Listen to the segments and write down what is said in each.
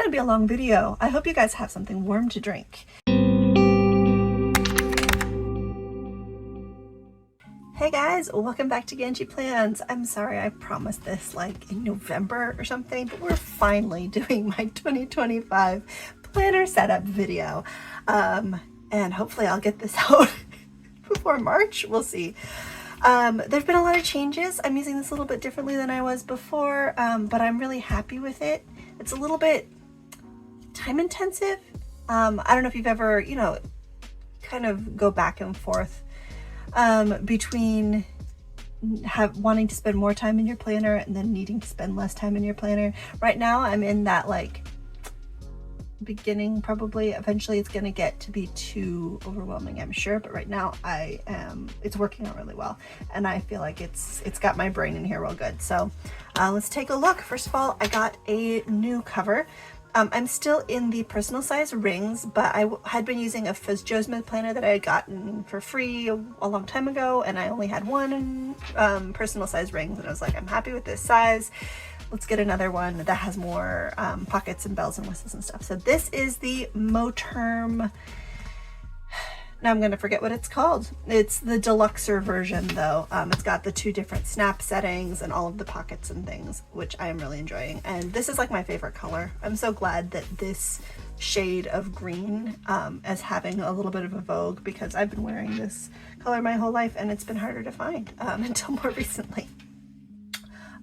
going to be a long video. I hope you guys have something warm to drink. Hey guys, welcome back to GanchiPlans. I'm sorry I promised this like in November or something, but we're finally doing my 2025 planner setup video. And hopefully I'll get this out before March. We'll see. There's been a lot of changes. I'm using this a little bit differently than I was before, but I'm really happy with it. It's a little bit time intensive. I don't know if you've ever, kind of go back and forth between wanting to spend more time in your planner and then needing to spend less time in your planner. Right now I'm in that like beginning, probably eventually it's going to get to be too overwhelming, I'm sure, but right now it's working out really well, and I feel like it's got my brain in here real good. So let's take a look. First of all, I got a new cover. I'm still in the personal size rings, but I had been using a Joe Smith planner that I had gotten for free a long time ago, and I only had one personal size rings, and I was like, I'm happy with this size. Let's get another one that has more pockets and bells and whistles and stuff. So this is the Moterm. Now I'm going to forget what it's called. It's the deluxer version though. It's got the 2 different snap settings and all of the pockets and things, which I am really enjoying. And this is like my favorite color. I'm so glad that this shade of green is having a little bit of a vogue, because I've been wearing this color my whole life and it's been harder to find until more recently.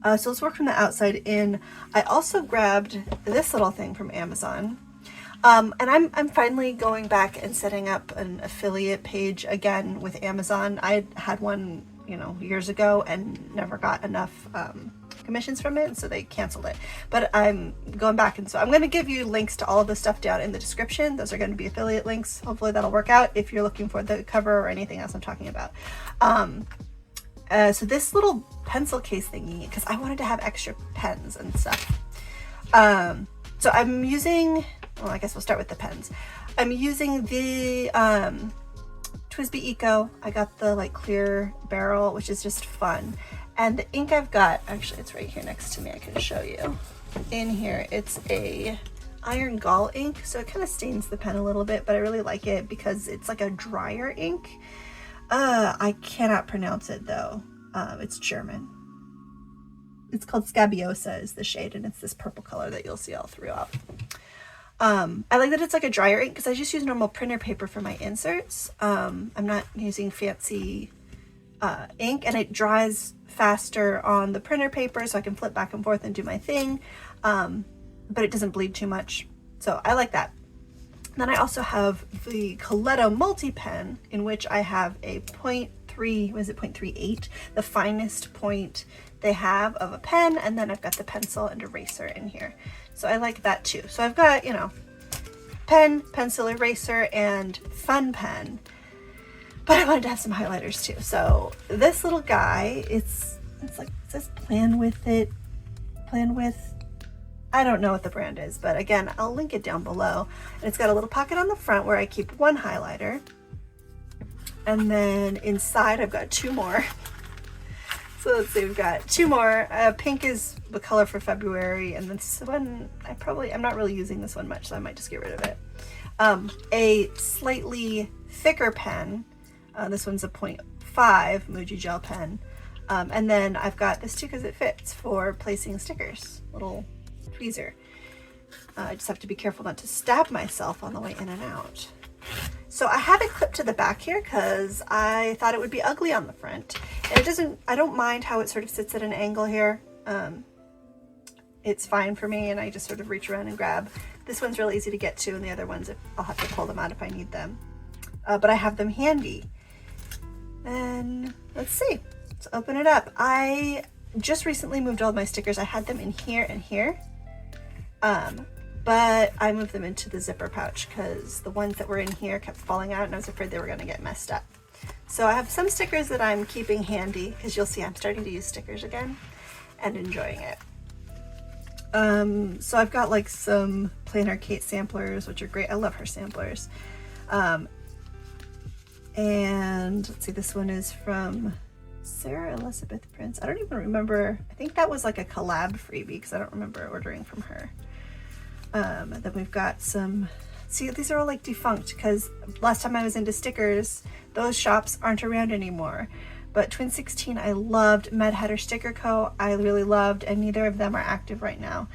So let's work from the outside in. I also grabbed this little thing from Amazon. And I'm finally going back and setting up an affiliate page again with Amazon. I had one, years ago and never got enough commissions from it, so they canceled it. But I'm going back, and so I'm going to give you links to all of the stuff down in the description. Those are going to be affiliate links. Hopefully that'll work out if you're looking for the cover or anything else I'm talking about. So this little pencil case thingy, because I wanted to have extra pens and stuff. So I'm using, well, I guess we'll start with the pens. I'm using the TWSBI Eco. I got the like clear barrel, which is just fun. And the ink I've got, actually it's right here next to me, I can show you. In here, it's a iron gall ink, so it kind of stains the pen a little bit, but I really like it because it's like a drier ink. I cannot pronounce it though. It's German. It's called Scabiosa is the shade, and it's this purple color that you'll see all throughout. I like that it's like a drier ink because I just use normal printer paper for my inserts. I'm not using fancy ink, and it dries faster on the printer paper, so I can flip back and forth and do my thing, but it doesn't bleed too much, so I like that. Then I also have the Coletto multi pen, in which I have a 0.38, the finest point they have of a pen, and then I've got the pencil and eraser in here. So I like that too. So I've got, pen, pencil, eraser, and fun pen. But I wanted to have some highlighters too. So this little guy, it's like, it says plan with. I don't know what the brand is, but again, I'll link it down below. And it's got a little pocket on the front where I keep one highlighter. And then inside I've got 2 more. So let's see, we've got 2 more. Pink is the color for February, and this one, I'm not really using this one much, so I might just get rid of it. A slightly thicker pen. This one's a 0.5 Muji gel pen. And then I've got this too because it fits for placing stickers. Little tweezer. I just have to be careful not to stab myself on the way in and out. So I have it clipped to the back here because I thought it would be ugly on the front. And I don't mind how it sort of sits at an angle here. It's fine for me, and I just sort of reach around and grab. This one's really easy to get to, and the other ones, I'll have to pull them out if I need them. But I have them handy. And let's see, let's open it up. I just recently moved all my stickers. I had them in here and here. But I moved them into the zipper pouch because the ones that were in here kept falling out, and I was afraid they were going to get messed up. So I have some stickers that I'm keeping handy because you'll see I'm starting to use stickers again and enjoying it. So I've got like some Planner Kate samplers, which are great. I love her samplers. And let's see, this one is from Sarah Elizabeth Prince. I don't even remember. I think that was like a collab freebie because I don't remember ordering from her. Then we've got some, see, these are all like defunct because last time I was into stickers, those shops aren't around anymore. But Twin 16 I loved, Mad Hatter Sticker Co. I really loved, and neither of them are active right now.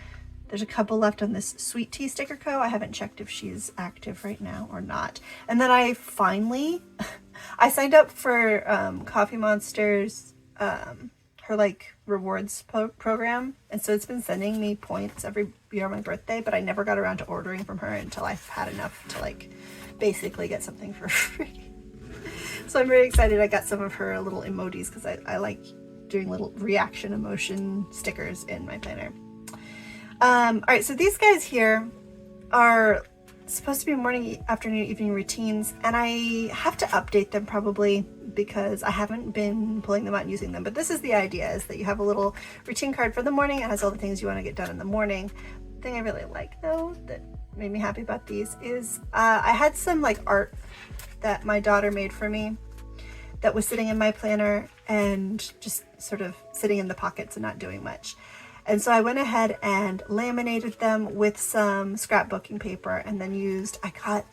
There's a couple left on this Sweet Tea Sticker Co. I haven't checked if she's active right now or not. And then I finally, I signed up for Coffee Monster's, her like rewards program. And so it's been sending me points every year on my birthday, but I never got around to ordering from her until I've had enough to like basically get something for free. So I'm very excited I got some of her little emojis because I like doing little reaction emotion stickers in my planner. All right, so these guys here are supposed to be morning, afternoon, evening routines, and I have to update them probably because I haven't been pulling them out and using them. But this is the idea, is that you have a little routine card for the morning. It has all the things you want to get done in the morning. The thing I really like though that made me happy about these is I had some like art that my daughter made for me that was sitting in my planner and just sort of sitting in the pockets and not doing much. And so I went ahead and laminated them with some scrapbooking paper and then I got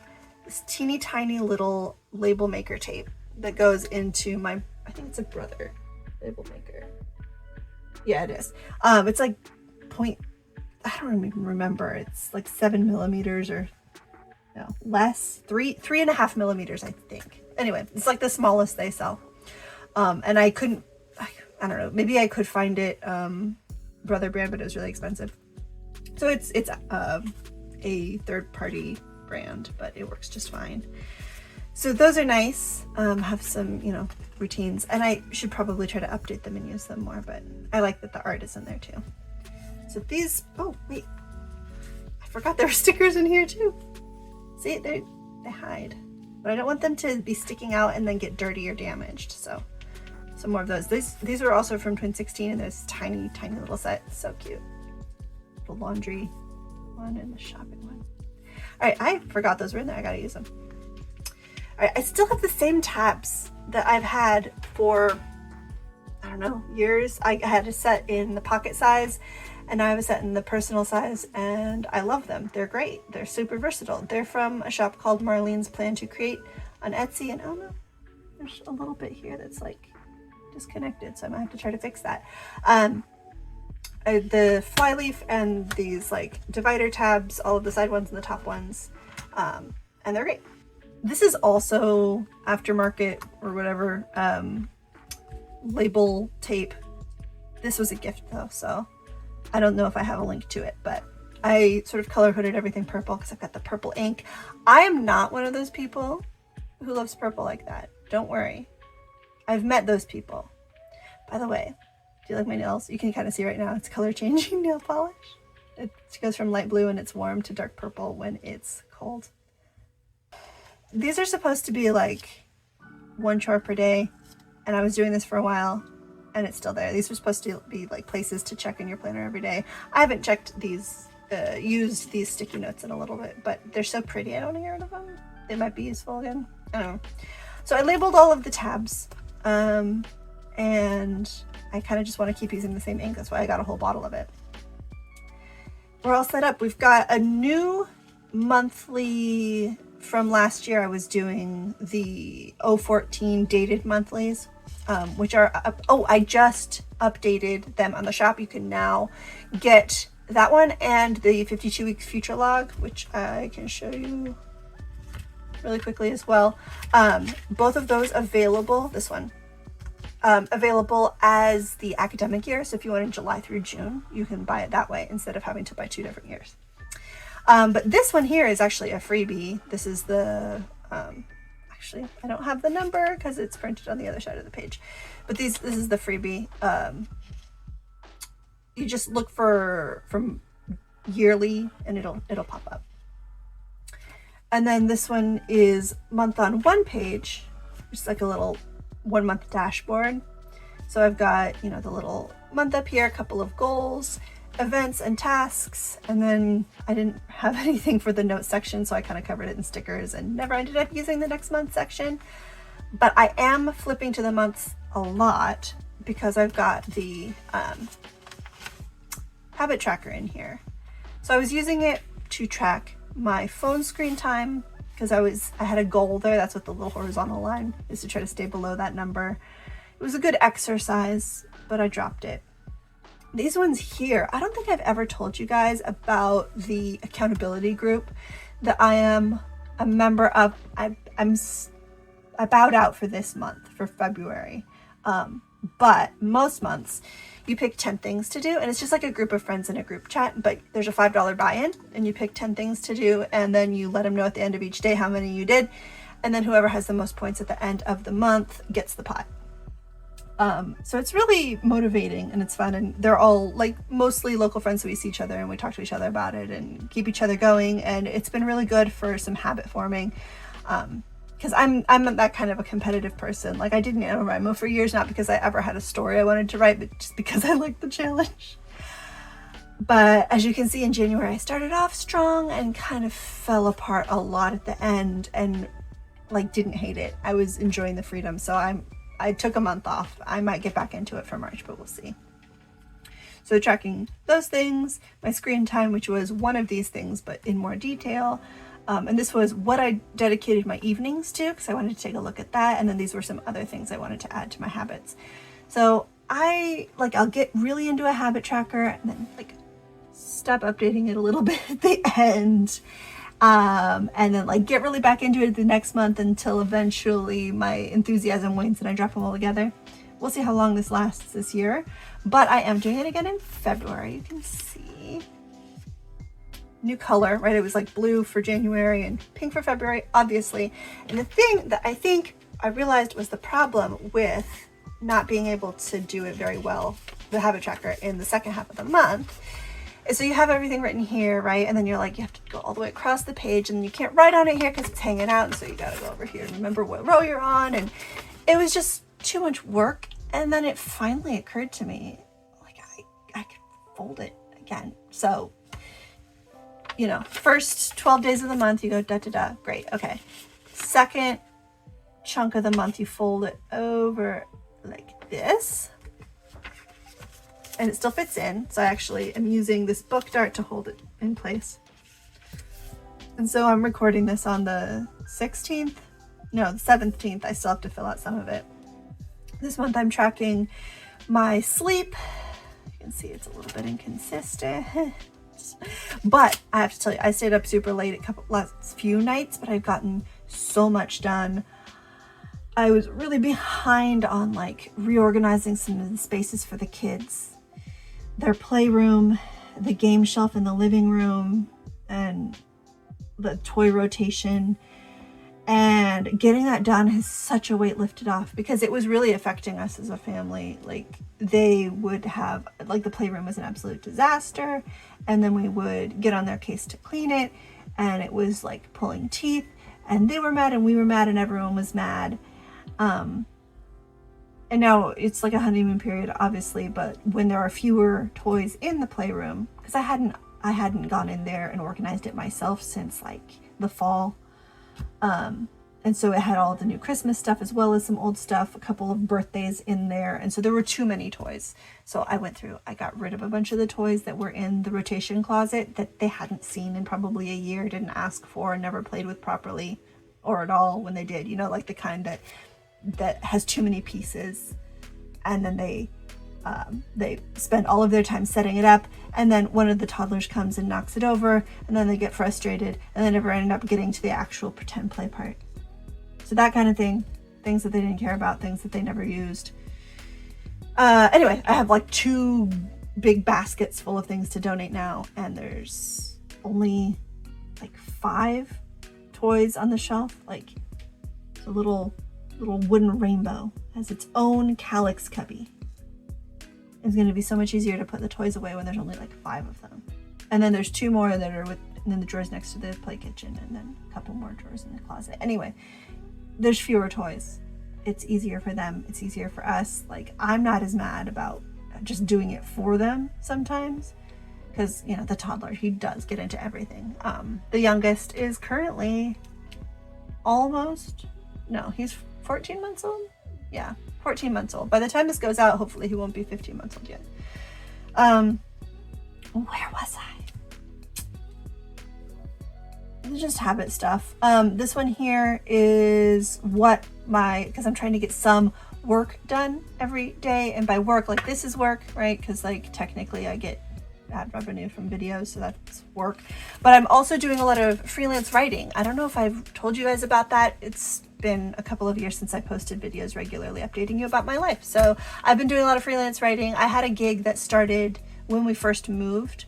this teeny tiny little label maker tape that goes into my, I think it's a Brother label maker. Yeah, it is. It's like I don't even remember. It's like 7 millimeters or no, less, 3.5 millimeters, I think. Anyway, it's like the smallest they sell. And I don't know, maybe I could find it, Brother brand, but it was really expensive. So it's a third-party brand, but it works just fine. So those are nice. Have some, you know, routines, and I should probably try to update them and use them more, but I like that the art is in there too. So these, oh wait, I forgot there were stickers in here too. See, they hide, but I don't want them to be sticking out and then get dirty or damaged. So some more of those. These are also from Twin 16, and there's tiny little sets. So cute. The laundry one and the shopping one. All right, I forgot those were in there. I gotta use them. All right, I still have the same tabs that I've had for, I don't know, years. I had a set in the pocket size, and now I have a set in the personal size, and I love them. They're great. They're super versatile. They're from a shop called Marlene's Plan to Create on Etsy, and oh no, there's a little bit here that's like disconnected, so I might have to try to fix that. The flyleaf and these like divider tabs, all of the side ones and the top ones, and they're great. This is also aftermarket or whatever label tape. This was a gift though, so I don't know if I have a link to it, but I sort of color coded everything purple because I've got the purple ink. I am not one of those people who loves purple like that. Don't worry. I've met those people. By the way, do you like my nails? You can kind of see right now it's color changing nail polish. It goes from light blue when it's warm to dark purple when it's cold. These are supposed to be like 1 chore per day, and I was doing this for a while and it's still there. These are supposed to be like places to check in your planner every day. I haven't checked these, used these sticky notes in a little bit, but they're so pretty I don't want to get rid of them. They might be useful again. I don't know. So I labeled all of the tabs. And I kind of just want to keep using the same ink. That's why I got a whole bottle of it. We're all set up. We've got a new monthly from last year. I was doing the 014 dated monthlies, which are up. Oh, I just updated them on the shop. You can now get that one and the 52 week future log, which I can show you really quickly as well. Both of those available. This one available as the academic year. So if you wanted July through June, you can buy it that way instead of having to buy 2 different years. But this one here is actually a freebie. This is the, actually, I don't have the number because it's printed on the other side of the page. But this is the freebie. You just look from yearly and it'll pop up. And then this one is month on one page, just like a little 1 month dashboard. So I've got, you know, the little month up here, a couple of goals, events and tasks, and then I didn't have anything for the notes section, so I kind of covered it in stickers and never ended up using the next month section. But I am flipping to the months a lot because I've got the habit tracker in here. So I was using it to track my phone screen time because I had a goal there. That's what the little horizontal line is, to try to stay below that number. It was a good exercise, but I dropped it. These ones here, I don't think I've ever told you guys about the accountability group that I am a member of. I bowed out for this month, for February. But most months you pick 10 things to do, and it's just like a group of friends in a group chat, but there's a $5 buy-in, and you pick 10 things to do, and then you let them know at the end of each day how many you did, and then whoever has the most points at the end of the month gets the pot. So it's really motivating and it's fun, and they're all like mostly local friends, so we see each other and we talk to each other about it and keep each other going, and it's been really good for some habit forming. Because I'm that kind of a competitive person. Like, I did NaNoWriMo for years, not because I ever had a story I wanted to write, but just because I liked the challenge. But as you can see, in January I started off strong and kind of fell apart a lot at the end, and like didn't hate it. I was enjoying the freedom, so I took a month off. I might get back into it for March, but we'll see. So tracking those things, my screen time, which was one of these things, but in more detail. And this was what I dedicated my evenings to, because I wanted to take a look at that. And then these were some other things I wanted to add to my habits. So I'll get really into a habit tracker and then like stop updating it a little bit at the end. And then like get really back into it the next month until eventually my enthusiasm wanes and I drop them all together. We'll see how long this lasts this year, but I am doing it again in February. You can see new color, right? It was like blue for January and pink for February, obviously. And the thing that I think I realized was the problem with not being able to do it very well, the habit tracker, in the second half of the month, is so you have everything written here, right? And then you're like, you have to go all the way across the page, and you can't write on it here because it's hanging out. And so you got to go over here and remember what row you're on. And it was just too much work. And then it finally occurred to me, like, I could fold it again. So, you know, first 12 days of the month, you go da-da-da, great, okay. Second chunk of the month, you fold it over like this, and it still fits in. So I actually am using this book dart to hold it in place. And so I'm recording this on the 16th, no, the 17th. I still have to fill out some of it. This month I'm tracking my sleep. You can see it's a little bit inconsistent. But I have to tell you, I stayed up super late last few nights, but I've gotten so much done. I was really behind on like reorganizing some of the spaces for the kids. Their playroom, the game shelf in the living room, and the toy rotation. And getting that done has such a weight lifted off, because it was really affecting us as a family. Like, they would have, like, the playroom was an absolute disaster, and then we would get on their case to clean it, and it was like pulling teeth, and they were mad and we were mad and everyone was mad. And now it's like a honeymoon period, obviously, but when there are fewer toys in the playroom, because I hadn't gone in there and organized it myself since like the fall. And so it had all the new Christmas stuff as well as some old stuff, a couple of birthdays in there. And so there were too many toys. So I went through, I got rid of a bunch of the toys that were in the rotation closet that they hadn't seen in probably a year, didn't ask for, and never played with properly or at all when they did, you know, like the kind that has too many pieces. And then they spend all of their time setting it up, and then one of the toddlers comes and knocks it over, and then they get frustrated, and they never ended up getting to the actual pretend play part. So that kind of thing, things that they didn't care about, things that they never used. Anyway, I have like 2 big baskets full of things to donate now, and there's only like 5 toys on the shelf. Like, it's a little wooden rainbow, has its own calyx cubby. It's going to be so much easier to put the toys away when there's only like 5 of them. And then there's 2 more that are in the drawers next to the play kitchen, and then a couple more drawers in the closet. Anyway, there's fewer toys. It's easier for them. It's easier for us. Like, I'm not as mad about just doing it for them sometimes, because, you know, the toddler, he does get into everything. The youngest is currently he's 14 months old. Yeah, 14 months old. By the time this goes out, hopefully he won't be 15 months old yet. Where was I? just habit stuff. This one here is what because I'm trying to get some work done every day, and by work, like this is work, right? Because like technically I get ad revenue from videos, so that's work. But I'm also doing a lot of freelance writing. I don't know if I've told you guys about that. It's been a couple of years since I posted videos regularly updating you about my life. So I've been doing a lot of freelance writing. I had a gig that started when we first moved,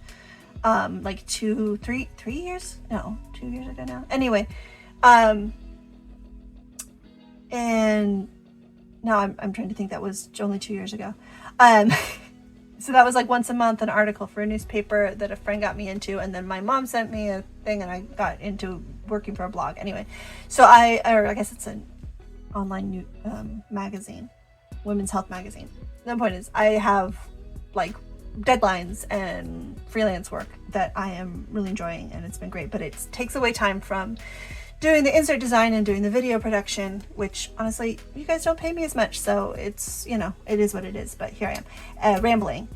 like 2 years ago now. Anyway, and now I'm trying to think, that was only 2 years ago. So that was like once a month, an article for a newspaper that a friend got me into, and then my mom sent me a thing and I got into working for a blog. Anyway, so I guess it's an online magazine, women's health magazine. The point is I have like deadlines and freelance work that I am really enjoying, and it's been great, but it takes away time from doing the insert design and doing the video production, which honestly, you guys don't pay me as much, so it's, you know, it is what it is. But here I am rambling,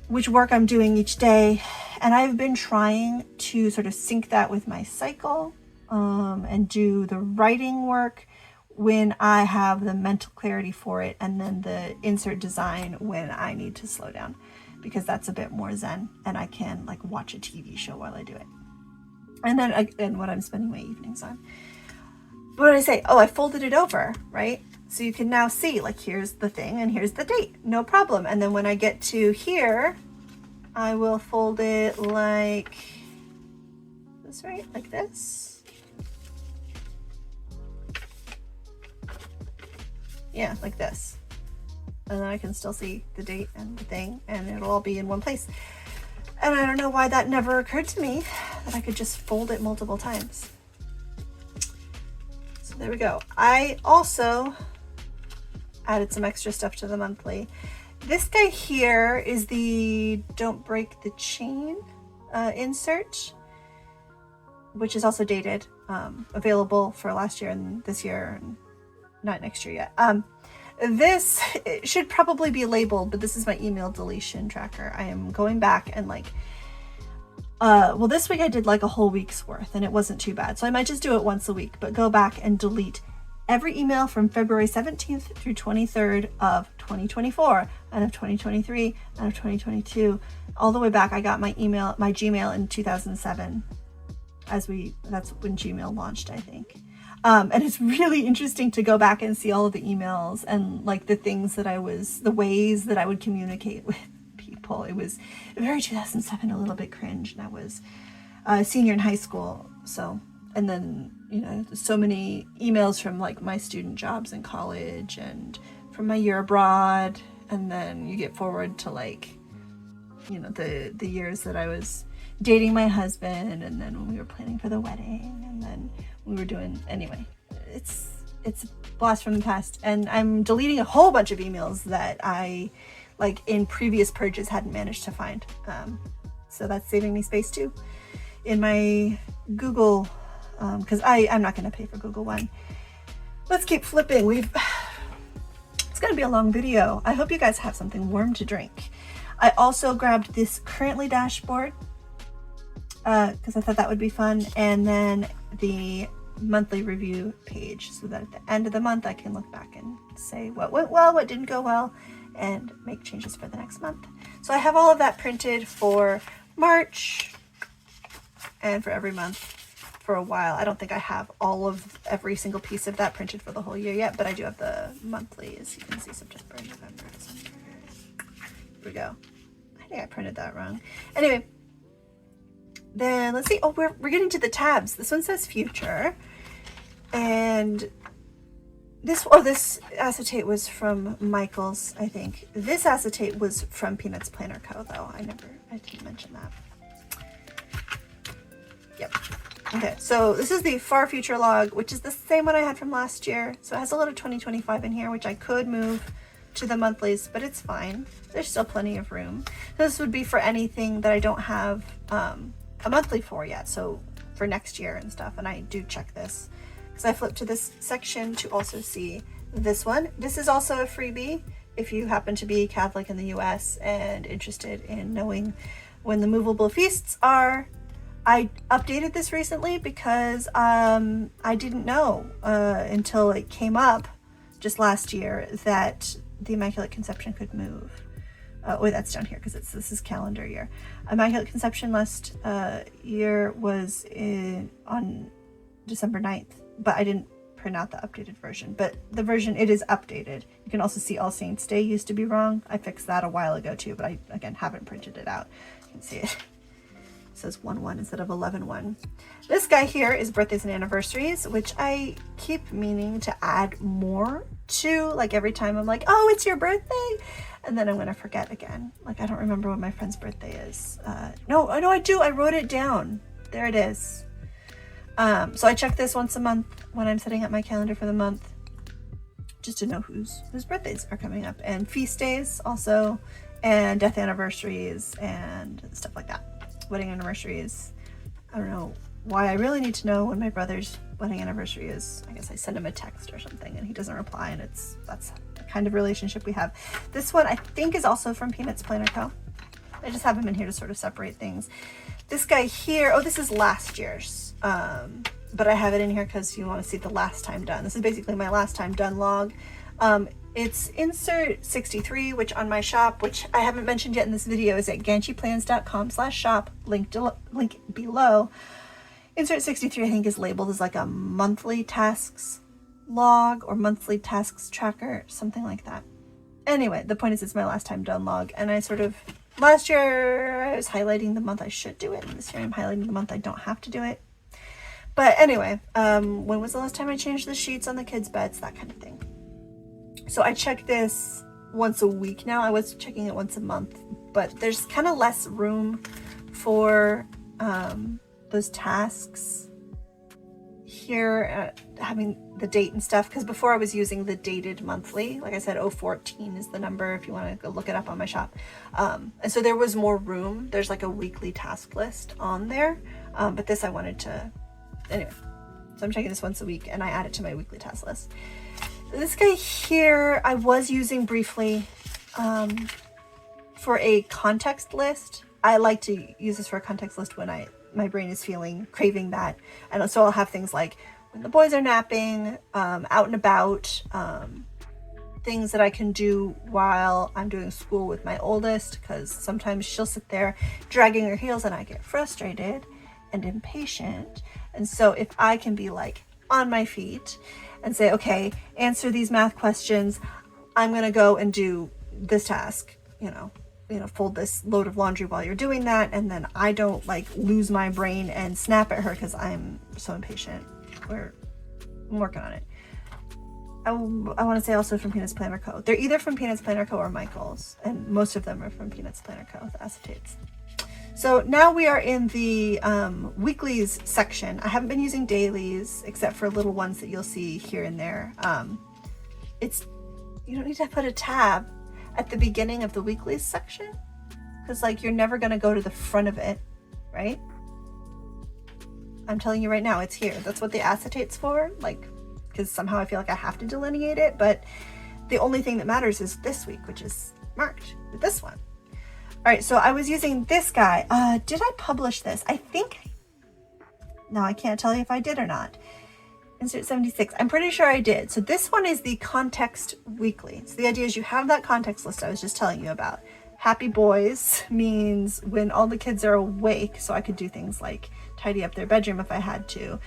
which work I'm doing each day, and I've been trying to sort of sync that with my cycle, and do the writing work when I have the mental clarity for it, and then the insert design when I need to slow down, because that's a bit more zen and I can like watch a TV show while I do it. And then again, what I'm spending my evenings on. What did I say? Oh, I folded it over, right? So you can now see, like, here's the thing and here's the date, no problem. And then when I get to here, I will fold it like this, right? Like this. Yeah, like this. And then I can still see the date and the thing, and it'll all be in one place. And I don't know why that never occurred to me, that I could just fold it multiple times. So there we go. I also added some extra stuff to the monthly. This guy here is the Don't Break the Chain insert, which is also dated, available for last year and this year, and not next year yet. This should probably be labeled, but this is my email deletion tracker. I am going back and like, well, this week I did like a whole week's worth and it wasn't too bad. So I might just do it once a week, but go back and delete every email from February 17th through 23rd of 2024 and of 2023 and of 2022, all the way back. I got my Gmail in 2007 that's when Gmail launched, I think. And it's really interesting to go back and see all of the emails and like the ways that I would communicate with people. It was very 2007, a little bit cringe, and I was a senior in high school. So, and then, you know, so many emails from like my student jobs in college and from my year abroad. And then you get forward to like, you know, the years that I was dating my husband, and then when we were planning for the wedding, and then we were doing, anyway, it's a blast from the past. And I'm deleting a whole bunch of emails that I, like in previous purges, hadn't managed to find. So that's saving me space too in my Google, because I'm not going to pay for Google One. Let's keep flipping. It's going to be a long video. I hope you guys have something warm to drink. I also grabbed this currently dashboard because I thought that would be fun, and then the monthly review page, so that at the end of the month I can look back and say what went well, what didn't go well, and make changes for the next month. So I have all of that printed for March and for every month for a while. I don't think I have every single piece of that printed for the whole year yet, but I do have the monthly, as you can see, September, November, December. Here we go. I think I printed that wrong. Anyway, then let's see. Oh, we're getting to the tabs. This one says future, and this acetate was from Michael's, I think. This acetate was from Peanuts Planner Co. though. I didn't mention that. Yep. Okay, so this is the far future log, which is the same one I had from last year. So it has a lot of 2025 in here, which I could move to the monthlies, but it's fine. There's still plenty of room. This would be for anything that I don't have a monthly for yet, so for next year and stuff. And I do check this because I flipped to this section to also see this one. This is also a freebie if you happen to be Catholic in the US and interested in knowing when the movable feasts are. I updated this recently because I didn't know until it came up just last year that the Immaculate Conception could move. Oh, that's down here because this is calendar year. Immaculate Conception last year was on December 9th, but I didn't print out the updated version. But the version, it is updated. You can also see All Saints Day used to be wrong. I fixed that a while ago too, but I, again, haven't printed it out. You can see it. It says 1-1 instead of 11-1. This guy here is birthdays and anniversaries, which I keep meaning to add more to. Like every time I'm like, oh, it's your birthday. And then I'm going to forget again. Like, I don't remember what my friend's birthday is. No, I do. I wrote it down. There it is. So I check this once a month when I'm setting up my calendar for the month, just to know whose birthdays are coming up, and feast days also, and death anniversaries and stuff like that. Wedding anniversaries. I don't know why I really need to know when my brother's wedding anniversary is. I guess I send him a text or something and he doesn't reply, and that's the kind of relationship we have. This one I think is also from Peanuts Planner Co. I just have them in here to sort of separate things. This guy here, oh, this is last year's, but I have it in here because you want to see the last time done. This is basically my last time done log. It's insert 63, which on my shop, which I haven't mentioned yet in this video, is at GanchiPlans.com/shop, link below. Insert 63, I think, is labeled as like a monthly tasks log or monthly tasks tracker, something like that. Anyway, the point is it's my last time done log, and I sort of, last year I was highlighting the month I should do it, and this year I'm highlighting the month I don't have to do it. But anyway, when was the last time I changed the sheets on the kids' beds, that kind of thing. So I check this once a week now. I was checking it once a month, but there's kind of less room for those tasks here, having the date and stuff, because before I was using the dated monthly. Like I said, 014 is the number if you want to go look it up on my shop. And so there was more room. There's like a weekly task list on there, but this I wanted to, anyway, so I'm checking this once a week and I add it to my weekly task list. This guy here I was using briefly for a context list. I like to use this for a context list when my brain is craving that. And so I'll have things like when the boys are napping, out and about, things that I can do while I'm doing school with my oldest, because sometimes she'll sit there dragging her heels and I get frustrated and impatient. And so if I can be like on my feet and say, okay, answer these math questions, I'm going to go and do this task, you know, fold this load of laundry while you're doing that. And then I don't like lose my brain and snap at her because I'm so impatient. I'm working on it. I want to say also from Peanuts Planner Co. They're either from Peanuts Planner Co. or Michael's, and most of them are from Peanuts Planner Co. The acetates. So now we are in the weeklies section. I haven't been using dailies except for little ones that you'll see here and there. You don't need to put a tab at the beginning of the weeklies section, because like you're never going to go to the front of it, right? I'm telling you right now, it's here. That's what the acetate's for, like, because somehow I feel like I have to delineate it, but the only thing that matters is this week, which is marked with this one. All right, so I was using this guy. Did I publish this? I think, no, I can't tell you if I did or not. Insert 76, I'm pretty sure I did. So this one is the context weekly. So the idea is you have that context list I was just telling you about. Happy boys means when all the kids are awake, so I could do things like tidy up their bedroom if I had to,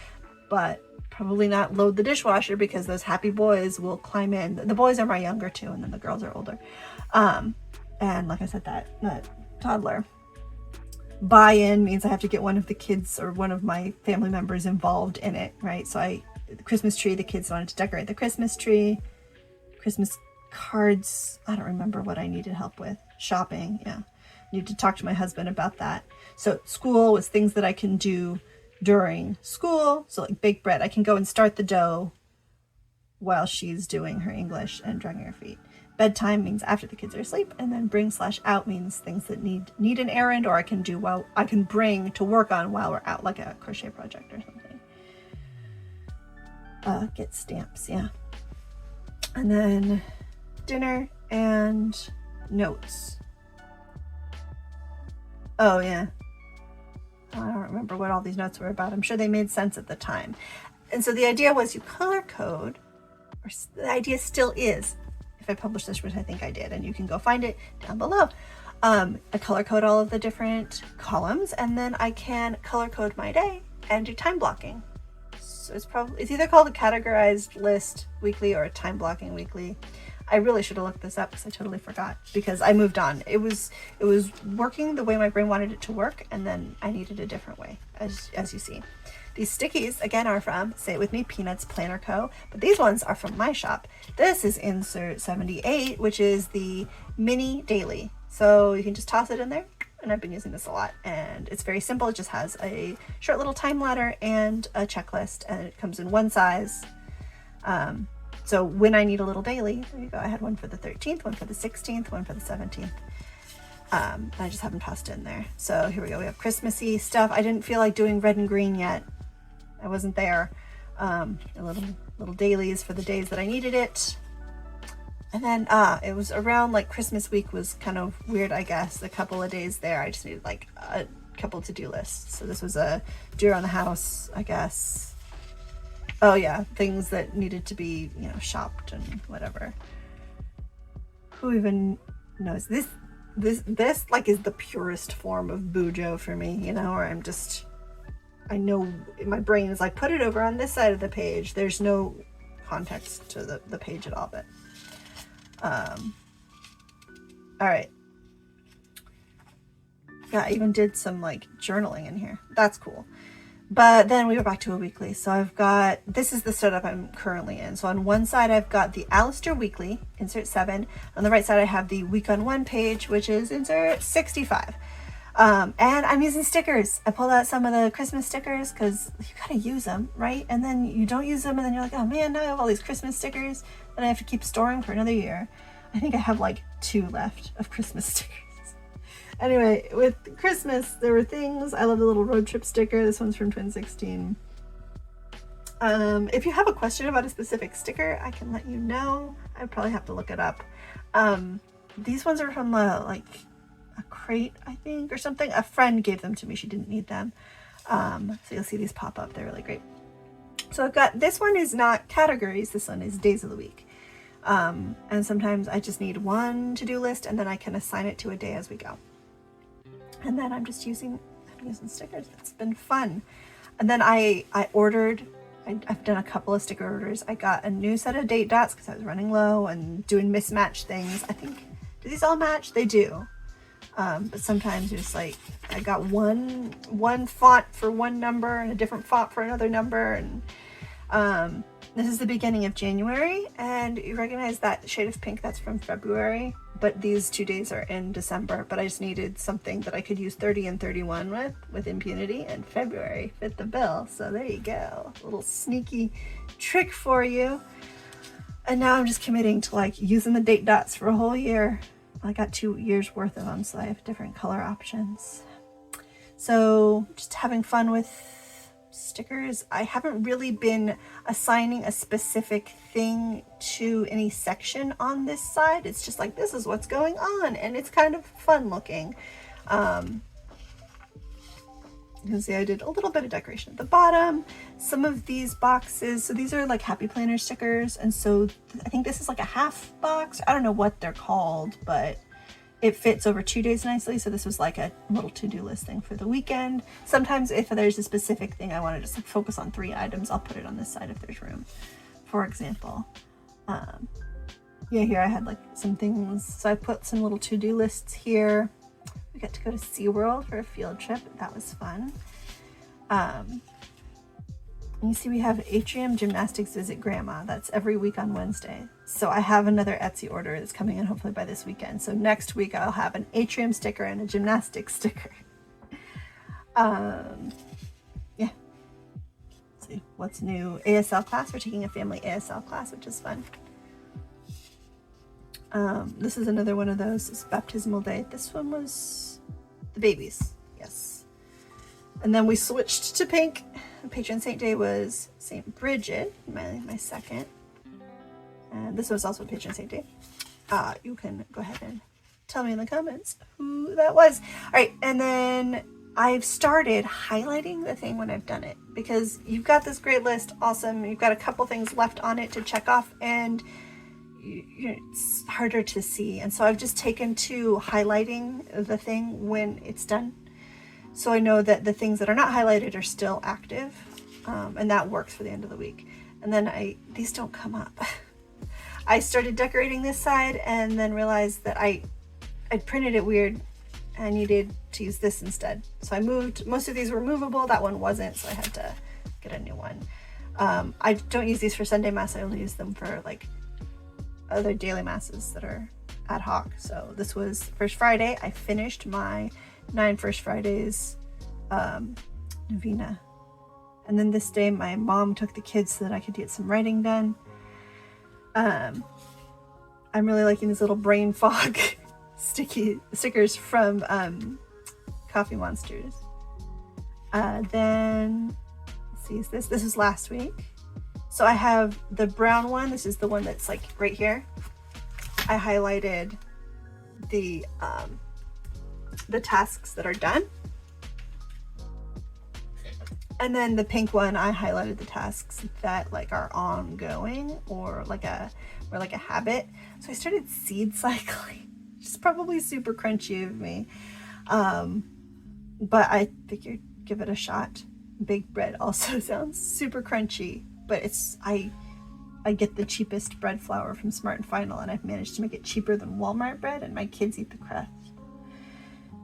but probably not load the dishwasher because those happy boys will climb in. The boys are my younger too, and then the girls are older. And like I said, that toddler buy-in means I have to get one of the kids or one of my family members involved in it, right? So the Christmas tree, the kids wanted to decorate the Christmas tree, Christmas cards. I don't remember what I needed help with. Shopping, yeah. Need to talk to my husband about that. So school was things that I can do during school. So like bake bread, I can go and start the dough while she's doing her English and dragging her feet. Bedtime means after the kids are asleep, and then bring/out means things that need an errand, or I can bring to work on while we're out, like a crochet project or something. Get stamps, yeah. And then dinner and notes. Oh yeah. I don't remember what all these notes were about. I'm sure they made sense at the time. And so the idea was you color code, or the idea still is, if I publish this, which I think I did, and you can go find it down below. I color code all of the different columns, and then I can color code my day and do time blocking. So it's either called a categorized list weekly or a time blocking weekly. I really should have looked this up because I totally forgot, because I moved on. It was working the way my brain wanted it to work, and then I needed a different way, as you see. These stickies, again, are from, say it with me, Peanuts Planner Co., but these ones are from my shop. This is insert 78, which is the mini daily. So you can just toss it in there, and I've been using this a lot, and it's very simple. It just has a short little time ladder and a checklist, and it comes in one size. So when I need a little daily, there you go. I had one for the 13th, one for the 16th, one for the 17th. I just have them tossed in there. So here we go. We have Christmassy stuff. I didn't feel like doing red and green yet. I wasn't there. A little dailies for the days that I needed it. And then it was around like Christmas week was kind of weird, I guess. A couple of days there, I just needed like a couple to-do lists. So this was a do around the house, I guess. Oh yeah, things that needed to be, you know, shopped and whatever. Who even knows? This like is the purest form of Bujo for me, you know, or I know my brain is like, put it over on this side of the page. There's no context to the page at all, but all right. Yeah, I even did some like journaling in here. That's cool. But then we go back to a weekly. So I've got, this is the setup I'm currently in. So on one side, I've got the Alistair weekly, insert 7. On the right side, I have the week on one page, which is insert 65. And I'm using stickers. I pulled out some of the Christmas stickers because you gotta use them, right? And then you don't use them, and then you're like, oh man, now I have all these Christmas stickers that I have to keep storing for another year. I think I have like 2 left of Christmas stickers. Anyway, with Christmas, there were things. I love the little road trip sticker. This one's from 2016. If you have a question about a specific sticker, I can let you know. I probably have to look it up. These ones are from like a crate, I think, or something. A friend gave them to me. She didn't need them. So you'll see these pop up. They're really great. So I've got, this one is not categories. This one is days of the week. And sometimes I just need one to-do list, and then I can assign it to a day as we go. And then I'm using stickers. It's been fun. And then I've done a couple of sticker orders. I got a new set of date dots because I was running low and doing mismatch things. I think, do these all match? They do. But sometimes you're just like, I got one font for one number and a different font for another number. And this is the beginning of January, and you recognize that shade of pink, that's from February, but these 2 days are in December. But I just needed something that I could use 30 and 31 with impunity, and February fit the bill. So there you go, a little sneaky trick for you. And now I'm just committing to like using the date dots for a whole year. I got 2 years worth of them, so I have different color options. So just having fun with stickers. I haven't really been assigning a specific thing to any section on this side. It's just like, this is what's going on, and it's kind of fun looking. You can see I did a little bit of decoration at the bottom. Some of these boxes, so these are like Happy Planner stickers, and so I think this is like a half box. I don't know what they're called, but it fits over 2 days nicely. So this was like a little to-do list thing for the weekend. Sometimes if there's a specific thing I want to just like focus on 3 items, I'll put it on this side if there's room, for example. Yeah, here I had like some things. So I put some little to-do lists here. We got to go to SeaWorld for a field trip. That was fun. You see we have Atrium Gymnastics Visit Grandma. That's every week on Wednesday. So I have another Etsy order that's coming in hopefully by this weekend. So next week I'll have an Atrium sticker and a gymnastics sticker. Yeah. Let's see what's new. ASL class. We're taking a family ASL class, which is fun. This is another one of those. It's baptismal day. This one was the babies. Yes. And then we switched to pink. Patron Saint Day was Saint Bridget, my second. And this was also Patron Saint Day. You can go ahead and tell me in the comments who that was. All right, and then I've started highlighting the thing when I've done it, because you've got this great list, awesome, you've got a couple things left on it to check off, and it's harder to see. And so I've just taken to highlighting the thing when it's done, so I know that the things that are not highlighted are still active, and that works for the end of the week. And then these don't come up. I started decorating this side and then realized that I'd printed it weird. I needed to use this instead. So I moved, most of these were movable, that one wasn't, so I had to get a new one. I don't use these for Sunday Mass, I only use them for like other daily masses that are ad hoc. So this was First Friday. I finished my 9 First Fridays novena. And then this day my mom took the kids so that I could get some writing done. I'm really liking these little brain fog stickers from Coffee Monsters. Then let's see, this was last week. So I have the brown one. This is the one that's like right here. I highlighted the tasks that are done. And then the pink one, I highlighted the tasks that like are ongoing or like a habit. So I started seed cycling. It's probably super crunchy of me, but I figured give it a shot. Baked bread also sounds super crunchy, but I get the cheapest bread flour from Smart and Final, and I've managed to make it cheaper than Walmart bread, and my kids eat the crust.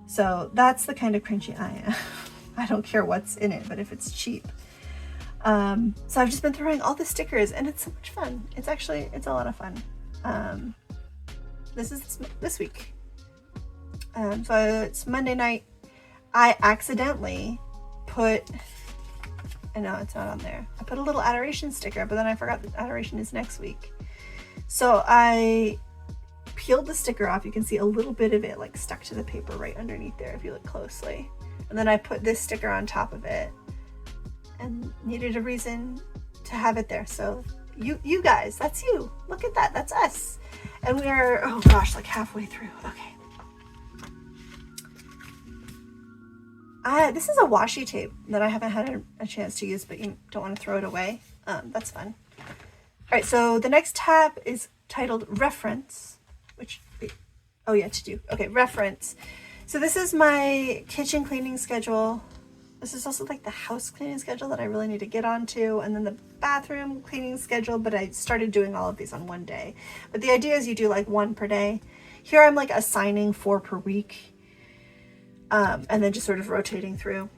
So that's the kind of crunchy I am. I don't care what's in it, but if it's cheap. So I've just been throwing all the stickers, and it's so much fun. It's a lot of fun. This is this week. So it's Monday night. I accidentally put, I know it's not on there, I put a little adoration sticker, but then I forgot that adoration is next week. So I peeled the sticker off. You can see a little bit of it like stuck to the paper right underneath there if you look closely. And then I put this sticker on top of it and needed a reason to have it there. So you guys, that's you. Look at that, that's us. And we are, oh gosh, like halfway through. Okay. This is a washi tape that I haven't had a chance to use, but you don't want to throw it away. That's fun. All right, so the next tab is titled Reference, which, oh yeah, to do. Okay, Reference. So this is my kitchen cleaning schedule. This is also like the house cleaning schedule that I really need to get onto, and then the bathroom cleaning schedule, but I started doing all of these on one day. But the idea is you do like 1 per day. Here I'm like assigning 4 per week, and then just sort of rotating through.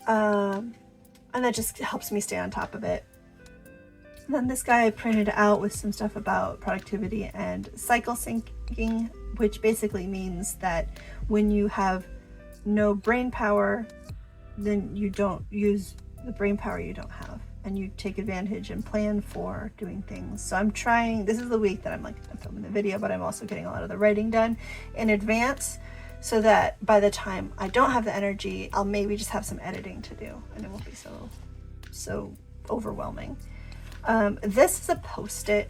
And that just helps me stay on top of it. And then this guy I printed out with some stuff about productivity and cycle syncing, which basically means that when you have no brain power, then you don't use the brain power you don't have, and you take advantage and plan for doing things. So I'm trying, this is the week that I'm filming the video, but I'm also getting a lot of the writing done in advance, so that by the time I don't have the energy, I'll maybe just have some editing to do, and it won't be so overwhelming. This is a Post-it.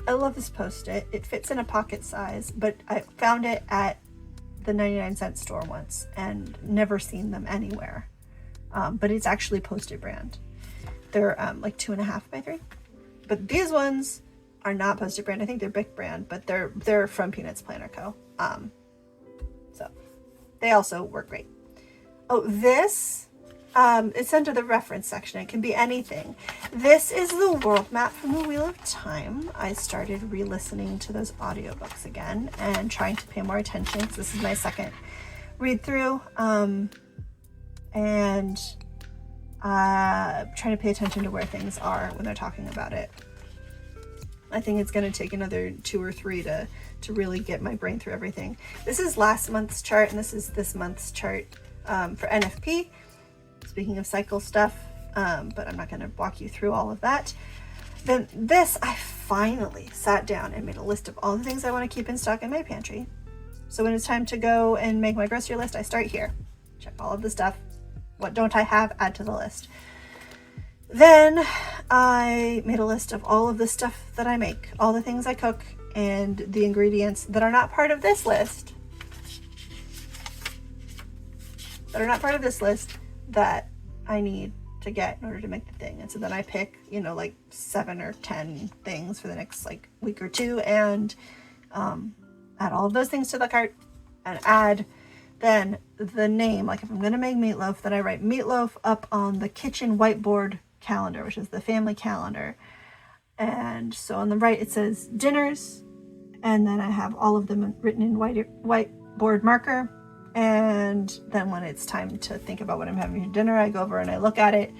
I love this Post-it. It fits in a pocket size, but I found it at the 99-cent store once and never seen them anywhere. But it's actually Post-it brand. They're like 2.5 by 3. But these ones are not Post-it brand. I think they're Bic brand, but they're from Peanuts Planner Co. So they also work great. Oh, this, it's under the reference section. It can be anything. This is the world map from the Wheel of Time. I started re-listening to those audiobooks again and trying to pay more attention, because this is my second read through. And trying to pay attention to where things are when they're talking about it. I think it's going to take another 2 or 3 to really get my brain through everything. This is last month's chart, and this is this month's chart for NFP. Speaking of cycle stuff, but I'm not going to walk you through all of that. Then this, I finally sat down and made a list of all the things I want to keep in stock in my pantry. So when it's time to go and make my grocery list, I start here. Check all of the stuff. What don't I have? Add to the list. Then I made a list of all of the stuff that I make, all the things I cook, and the ingredients that are not part of this list. that are not part of this list that I need to get in order to make the thing. And so then I pick, you know, like 7 or 10 things for the next like week or two, and add all of those things to the cart, and add then the name. Like if I'm going to make meatloaf, then I write meatloaf up on the kitchen whiteboard calendar, which is the family calendar. And so on the right it says dinners, and then I have all of them written in whiteboard marker. And then when it's time to think about what I'm having for dinner, I go over and I look at it.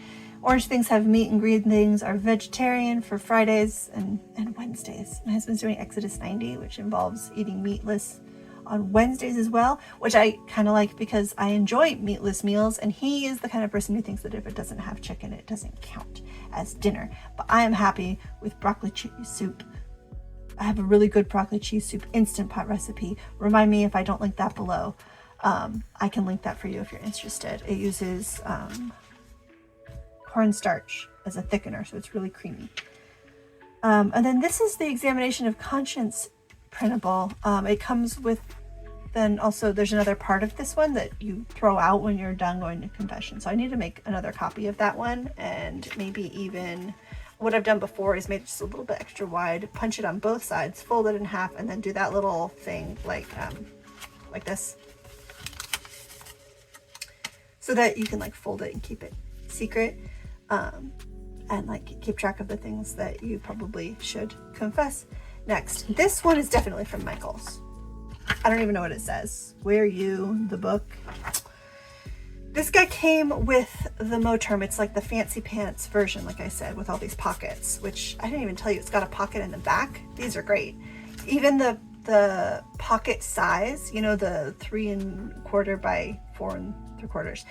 Orange things have meat and green things are vegetarian for Fridays and Wednesdays. My husband's doing Exodus 90, which involves eating meatless on Wednesdays as well, which I kind of like because I enjoy meatless meals, and he is the kind of person who thinks that if it doesn't have chicken, it doesn't count as dinner. But I am happy with broccoli cheese soup. I have a really good broccoli cheese soup Instant Pot recipe. Remind me if I don't link that below. I can link that for you if you're interested. It uses cornstarch as a thickener, so it's really creamy. And then this is the Examination of Conscience printable. It comes with, then also there's another part of this one that you throw out when you're done going to confession. So I need to make another copy of that one, and maybe even what I've done before is make it just a little bit extra wide, punch it on both sides, fold it in half, and then do that little thing like this, so that you can like fold it and keep it secret, and like keep track of the things that you probably should confess. Next, this one is definitely from Michael's. I don't even know what it says. Where you, the book. This guy came with the Moterm. It's like the fancy pants version, like I said, with all these pockets, which I didn't even tell you, it's got a pocket in the back. These are great. Even the pocket size, you know, the 3 1/4 by 4 3/4.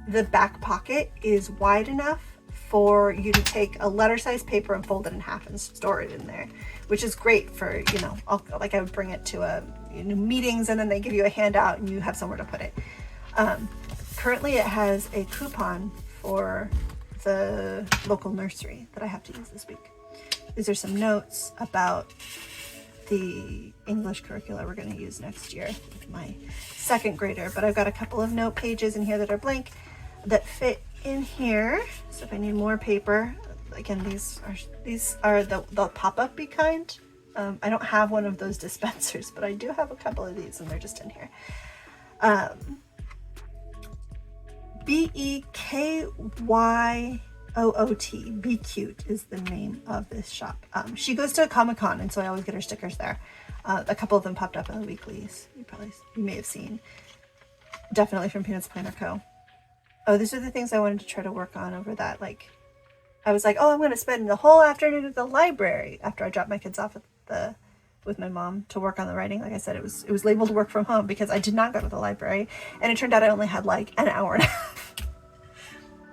The back pocket is wide enough for you to take a letter size paper and fold it in half and store it in there, which is great for, you know, like I would bring it to meetings, and then they give you a handout and you have somewhere to put it. Currently it has a coupon for the local nursery that I have to use this week. These are some notes about the English curricula we're going to use next year with my 2nd grader, but I've got a couple of note pages in here that are blank that fit in here. So if I need more paper, again, these are the pop-up-y kind. I don't have one of those dispensers, but I do have a couple of these, and they're just in here. BEKYOOT, Be Cute is the name of this shop. She goes to Comic-Con, and so I always get her stickers there. A couple of them popped up in the weeklies. You may have seen. Definitely from Peanuts Planner Co. Oh, these are the things I wanted to try to work on over that. Like, I was like, oh, I'm going to spend the whole afternoon at the library after I dropped my kids off with my mom to work on the writing. Like I said, it was labeled work from home because I did not go to the library, and it turned out I only had like an hour and a half.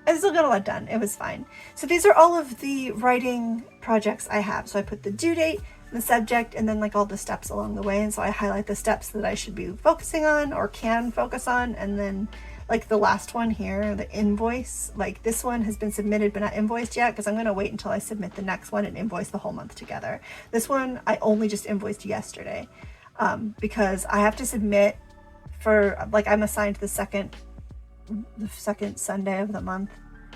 I still got a lot done. It was fine. So these are all of the writing projects I have. So I put the due date, the subject, and then like all the steps along the way. And so I highlight the steps that I should be focusing on or can focus on. And then like the last one here, the invoice, like this one has been submitted but not invoiced yet, because I'm going to wait until I submit the next one and invoice the whole month together. This one I only just invoiced yesterday, because I have to submit for, like, I'm assigned the second Sunday of the month.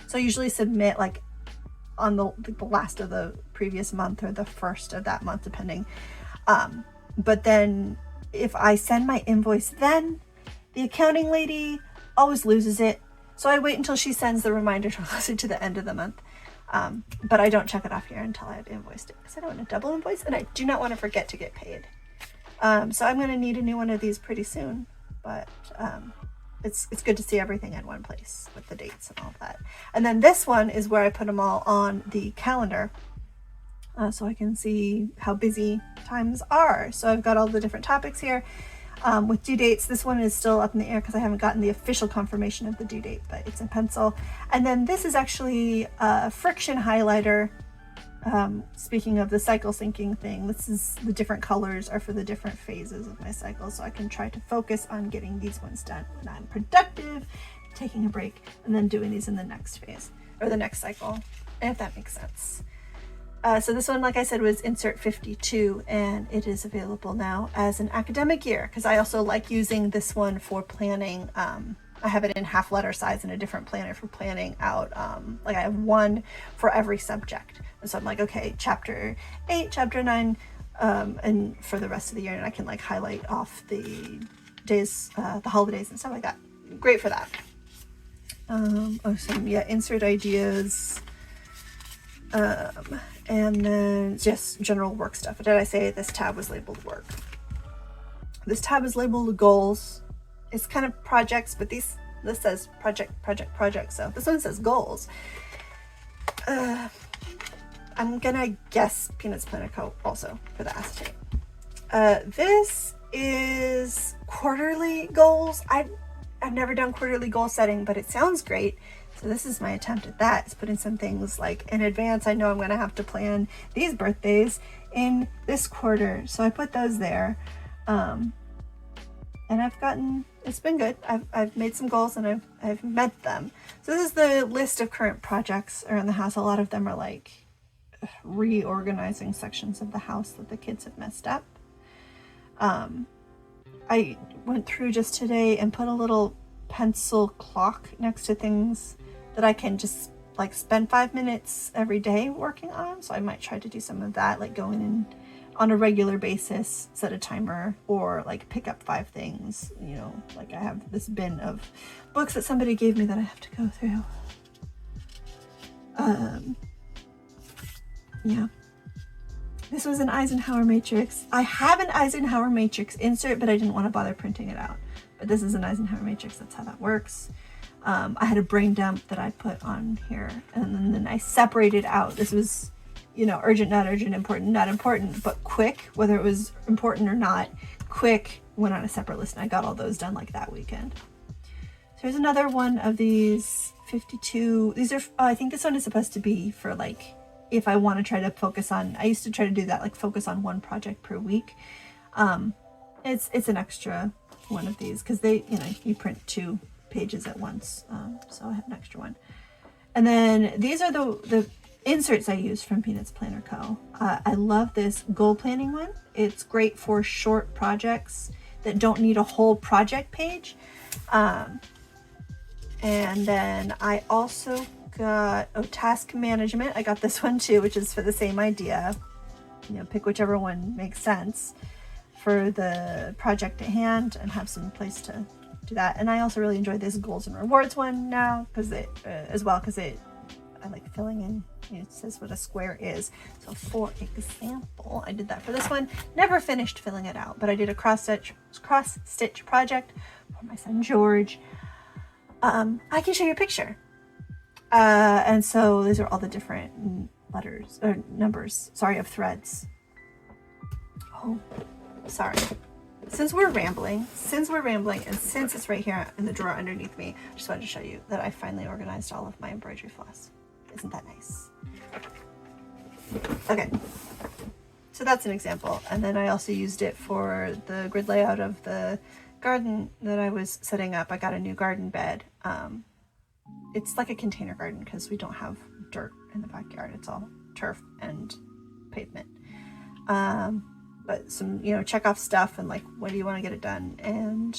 So I usually submit like on the last of the previous month or the first of that month, depending. But then if I send my invoice, then the accounting lady always loses it. So I wait until she sends the reminder to closer to the end of the month. But I don't check it off here until I've invoiced it, because I don't want to double invoice, and I do not want to forget to get paid. So I'm going to need a new one of these pretty soon, but it's good to see everything in one place with the dates and all of that. And then this one is where I put them all on the calendar, so I can see how busy times are. So I've got all the different topics here with due dates. This one is still up in the air because I haven't gotten the official confirmation of the due date, but it's in pencil. And then this is actually a friction highlighter. Speaking of the cycle syncing thing, this is the different colors are for the different phases of my cycle, so I can try to focus on getting these ones done when I'm productive, taking a break, and then doing these in the next phase or the next cycle, if that makes sense. So this one, like I said, was insert 52, and it is available now as an academic year, because I also like using this one for planning I have it in half letter size in a different planner for planning out. Like I have one for every subject. And so I'm like, okay, chapter 8, chapter 9, and for the rest of the year. And I can like highlight off the days, the holidays and stuff like that. Great for that. Some insert ideas. And then just general work stuff. Did I say this tab was labeled work? This tab is labeled goals. It's kind of projects, but this says project. So this one says goals. I'm gonna guess Peanuts Planner Co. also for the acetate. This is quarterly goals. I've never done quarterly goal setting, but it sounds great. So this is my attempt at that. It's putting some things like in advance. I know I'm gonna have to plan these birthdays in this quarter, so I put those there. And it's been good. I've made some goals and I've met them. So this is the list of current projects around the house. A lot of them are like reorganizing sections of the house that the kids have messed up. I went through just today and put a little pencil clock next to things that I can just like spend 5 minutes every day working on. So I might try to do some of that, like going in on a regular basis, set a timer, or like pick up 5 things, you know, like I have this bin of books that somebody gave me that I have to go through. Yeah. This was an Eisenhower matrix. I have an Eisenhower matrix insert, but I didn't want to bother printing it out. But this is an Eisenhower matrix. That's how that works. I had a brain dump that I put on here, and then I separated out. This was, you know, urgent, not urgent, important, not important, but quick, whether it was important or not, quick, went on a separate list, and I got all those done like that weekend. So here's another one of these 52. These are, I think this one is supposed to be for like, if I want to try to focus on, I used to try to do that, like focus on one project per week. It's an extra one of these because they, you know, you print 2 pages at once. So I have an extra one. And then these are the inserts I use from Peanuts Planner Co. I love this goal planning one. It's great for short projects that don't need a whole project page. And then I also got task management. I got this one too, which is for the same idea. You know, pick whichever one makes sense for the project at hand and have some place to do that. And I also really enjoy this goals and rewards one now because it I like filling in. It says what a square is. So for example, I did that for this one. Never finished filling it out, but I did a cross stitch project for my son George. I can show you a picture. And so these are all the different letters or numbers, sorry, of threads. Oh, sorry. Since we're rambling, and since it's right here in the drawer underneath me, I just wanted to show you that I finally organized all of my embroidery floss. Isn't that nice? Okay, so that's an example. And then I also used it for the grid layout of the garden that I was setting up. I got a new garden bed. It's like a container garden because we don't have dirt in the backyard. It's all turf and pavement. But some, you know, check off stuff and like, when do you want to get it done? And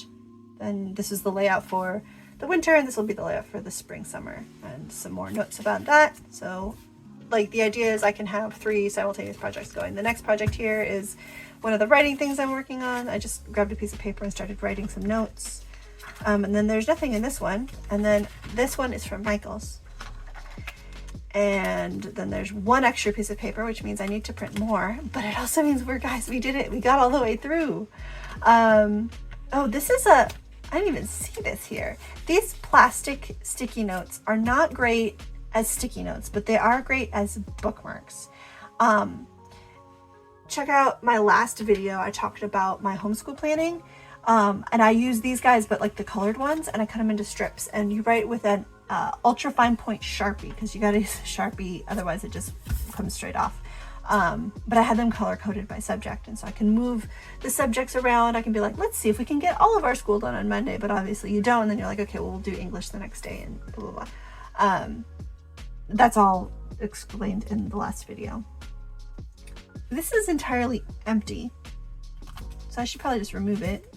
then this is the layout for the winter, and this will be the layout for the spring, summer, and some more notes about that. So like the idea is I can have 3 simultaneous projects going. The next project here is one of the writing things I'm working on. I just grabbed a piece of paper and started writing some notes. And then there's nothing in this one. And then this one is from Michael's. And then there's one extra piece of paper, which means I need to print more. But it also means we did it. We got all the way through. Oh, this is I didn't even see this here. These plastic sticky notes are not great as sticky notes, but they are great as bookmarks. Check out my last video. I talked about my homeschool planning. And I use these guys, but like the colored ones, and I cut them into strips, and you write with an ultra fine point Sharpie, because you got to use a Sharpie, otherwise it just comes straight off. But I had them color coded by subject, and so I can move the subjects around. I can be like, let's see if we can get all of our school done on Monday, but obviously you don't, and then you're like, okay, well, we'll do English the next day, and blah, blah, blah. That's all explained in the last video. This is entirely empty, so I should probably just remove it.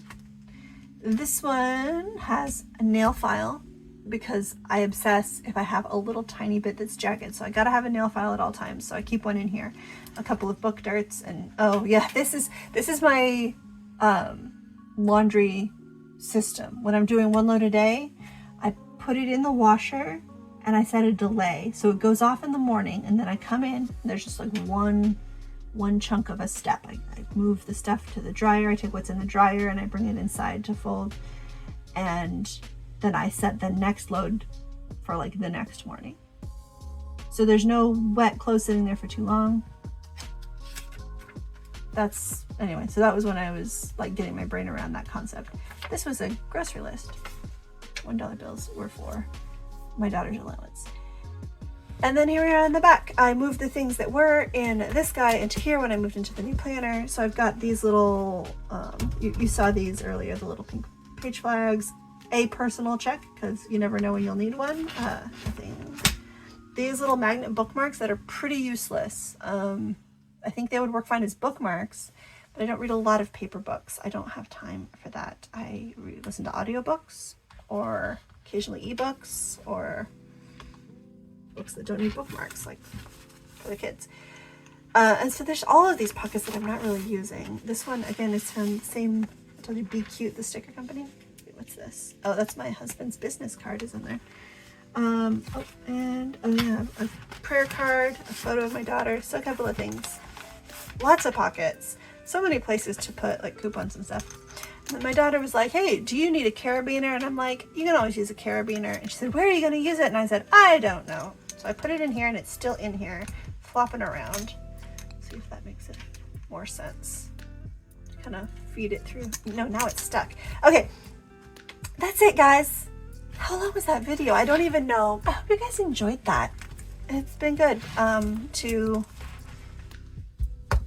This one has a nail file because I obsess if I have a little tiny bit that's jagged. So I gotta have a nail file at all times. So I keep one in here. A couple of book darts, and oh yeah, this is my laundry system. When I'm doing one load a day, I put it in the washer and I set a delay. So it goes off in the morning, and then I come in and there's just like one chunk of a step. I move the stuff to the dryer. I take what's in the dryer and I bring it inside to fold, and then I set the next load for like the next morning. So there's no wet clothes sitting there for too long. Anyway, so that was when I was like getting my brain around that concept. This was a grocery list. $1 bills were for my daughter's allowance. And then here we are in the back. I moved the things that were in this guy into here when I moved into the new planner. So I've got these little, you saw these earlier, the little pink page flags, a personal check, because you never know when you'll need one. These little magnet bookmarks that are pretty useless. I think they would work fine as bookmarks, but I don't read a lot of paper books. I don't have time for that. I listen to audiobooks or occasionally ebooks or books that don't need bookmarks, like for the kids. And so there's all of these pockets that I'm not really using. This one, again, is from the same, I told you, Be Cute, the sticker company. Wait, what's this? Oh, that's my husband's business card is in there. Oh yeah, a prayer card, a photo of my daughter, so a couple of things. Lots of pockets. So many places to put like coupons and stuff. And then my daughter was like, hey, do you need a carabiner? And I'm like, you can always use a carabiner. And she said, where are you going to use it? And I said, I don't know. So I put it in here and it's still in here, flopping around. See if that makes it more sense. Kind of feed it through. No, now it's stuck. Okay, that's it, guys. How long was that video? I don't even know. I hope you guys enjoyed that. It's been good to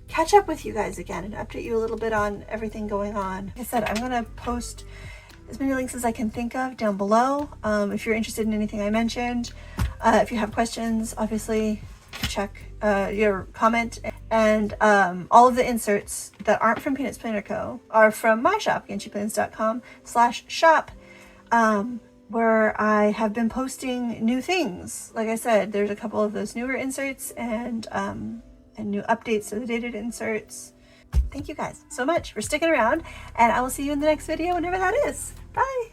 catch up with you guys again and update you a little bit on everything going on. Like I said, I'm going to post as many links as I can think of down below. If you're interested in anything I mentioned, if you have questions, obviously check your comment. And all of the inserts that aren't from Peanuts Planner Co. are from my shop, GanchiPlans.com/shop, where I have been posting new things. Like I said, there's a couple of those newer inserts and new updates to the dated inserts. Thank you guys so much for sticking around, and I will see you in the next video whenever that is. Bye!